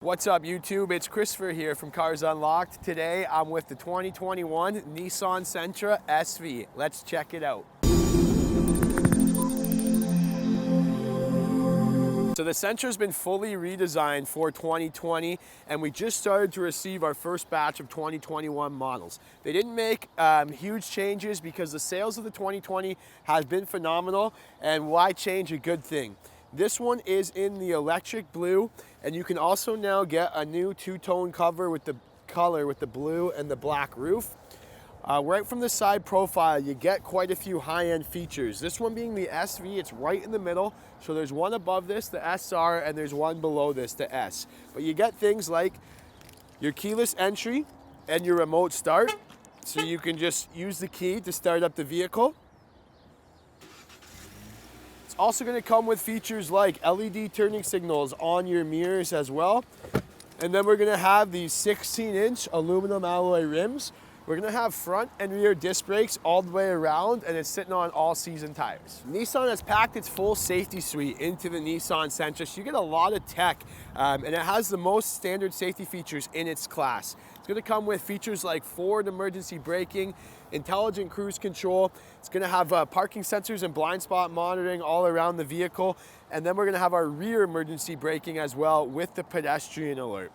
What's up YouTube? It's Christopher here from Cars Unlocked. Today I'm with the 2021 Nissan Sentra SV. Let's check it out. So the Sentra's been fully redesigned for 2020 and we just started to receive our first batch of 2021 models. They didn't make huge changes because the sales of the 2020 has been phenomenal, and why change a good thing? This one is in the electric blue, and you can also now get a new two-tone cover with the color with the blue and the black roof. Right from the side profile, you get quite a few high-end features. This one being the SV, it's right in the middle. So there's one above this, the SR, and there's one below this, the S. But you get things like your keyless entry and your remote start. So you can just use the key to start up the vehicle. Also going to come with features like LED turning signals on your mirrors as well. And then we're going to have these 16-inch aluminum alloy rims. We're going to have front and rear disc brakes all the way around, and it's sitting on all-season tires. Nissan has packed its full safety suite into the Nissan Sentra, so you get a lot of tech, and it has the most standard safety features in its class. It's going to come with features like forward emergency braking, intelligent cruise control. It's going to have parking sensors and blind spot monitoring all around the vehicle, and then we're going to have our rear emergency braking as well with the pedestrian alert.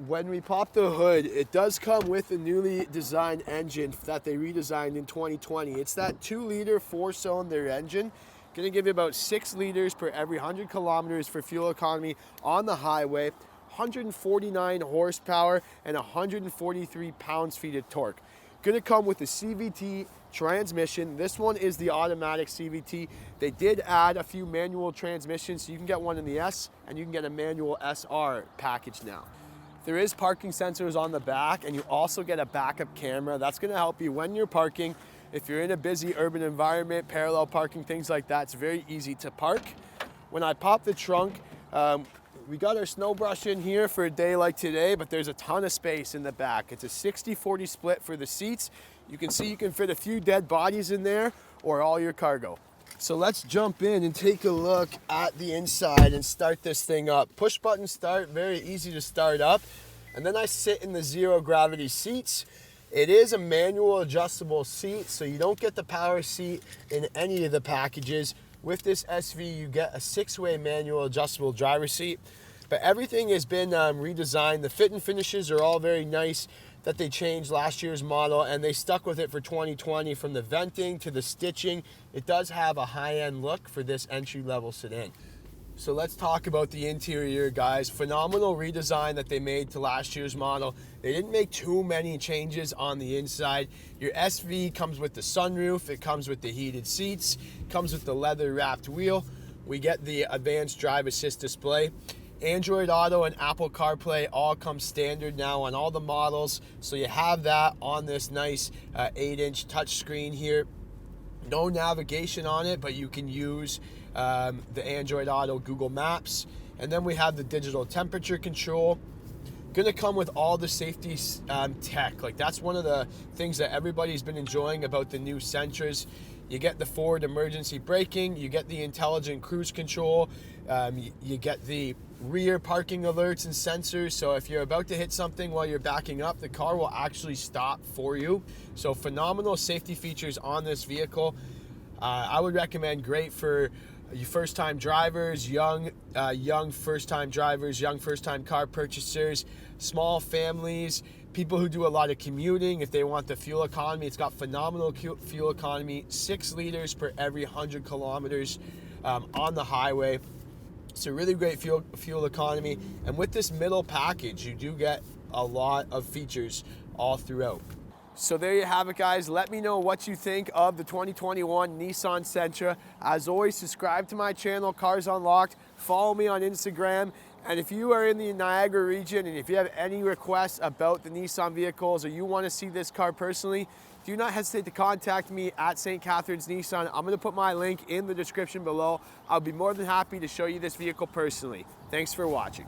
When we pop the hood, it does come with a newly designed engine that they redesigned in 2020. It's that 2-liter 4-cylinder engine. Gonna give you about 6 liters per every 100 kilometers for fuel economy on the highway, 149 horsepower and 143 pounds-feet of torque. Gonna come with the CVT transmission. This one is the automatic CVT. They did add a few manual transmissions, so you can get one in the S and you can get a manual SR package now. There is parking sensors on the back, and you also get a backup camera. That's gonna help you when you're parking. If you're in a busy urban environment, parallel parking, things like that, it's very easy to park. When I pop the trunk, we got our snow brush in here for a day like today, but there's a ton of space in the back. It's a 60-40 split for the seats. You can see you can fit a few dead bodies in there or all your cargo. So let's jump in and take a look at the inside and start this thing up. Push button start, very easy to start up. And then I sit in the zero gravity seats. It is a manual adjustable seat, so you don't get the power seat in any of the packages. With this SV, you get a 6-way manual adjustable driver seat. But everything has been redesigned. The fit and finishes are all very nice that they changed last year's model, and they stuck with it for 2020. From the venting to the stitching, it does have a high-end look for this entry-level sedan. So let's talk about the interior, guys. Phenomenal redesign that they made to last year's model. They didn't make too many changes on the inside. Your SV comes with the sunroof, it comes with the heated seats, comes with the leather wrapped wheel. We get the advanced drive assist display. Android Auto and Apple CarPlay all come standard now on all the models. So you have that on this nice 8-inch touchscreen here. No navigation on it, but you can use the Android Auto Google Maps. And then we have the digital temperature control. Gonna come with all the safety tech. Like, that's one of the things that everybody's been enjoying about the new Sentras. You get the forward emergency braking, you get the intelligent cruise control, you get the rear parking alerts and sensors, so if you're about to hit something while you're backing up, the car will actually stop for you. So phenomenal safety features on this vehicle. I would recommend, great for you first-time drivers, young first-time drivers, young first-time car purchasers, small families, people who do a lot of commuting. If they want the fuel economy, it's got phenomenal fuel economy, 6 liters per every 100 kilometers on the highway. It's a really great fuel economy, and with this middle package, you do get a lot of features all throughout. So there you have it, guys. Let me know what you think of the 2021 Nissan Sentra. As always, subscribe to my channel, Cars Unlocked. Follow me on Instagram. And if you are in the Niagara region and if you have any requests about the Nissan vehicles or you want to see this car personally, do not hesitate to contact me at St. Catharines Nissan. I'm going to put my link in the description below. I'll be more than happy to show you this vehicle personally. Thanks for watching.